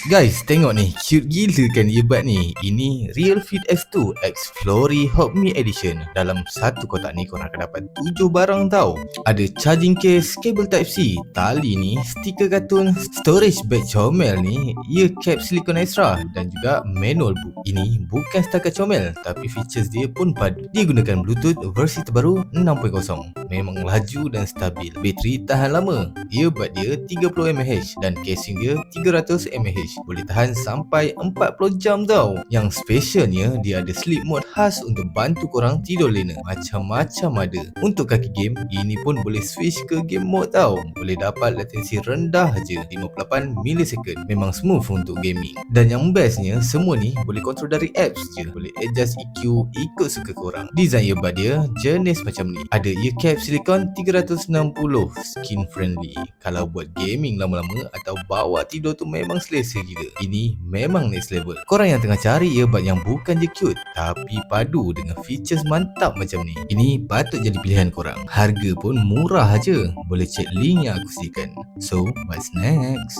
Guys, tengok ni, cute gila kan earbud ni. Ini Real Fit S2 Explore Help Me Edition. Dalam satu kotak ni korang akan dapat 7 barang tau. Ada charging case, kabel type C, tali ni, stiker kartun, storage bag comel ni, ear cap silicone extra dan juga manual book. Ini bukan setakat comel tapi features dia pun padu. Dia gunakan Bluetooth versi terbaru 6.0. Memang laju dan stabil. Bateri tahan lama. Earbud dia 30mAh dan casing dia 300mAh. Boleh tahan sampai 40 jam tau. Yang specialnya dia ada sleep mode khas untuk bantu korang tidur lena. Macam-macam ada. Untuk kaki game, ini pun boleh switch ke game mode tau. Boleh dapat latensi rendah je, 58 millisecond. Memang smooth untuk gaming. Dan yang bestnya, semua ni boleh kontrol dari apps je. Boleh adjust EQ ikut suka korang. Design earbud dia jenis macam ni. Ada ear cap silicone 360, skin friendly. Kalau buat gaming lama-lama atau bawa tidur tu memang selesa gila. Ini memang next level. Korang yang tengah cari earbud yang bukan je cute tapi padu dengan features mantap macam ni, ini patut jadi pilihan korang. Harga pun murah je. Boleh cek link yang aku sediakan. So, what's next?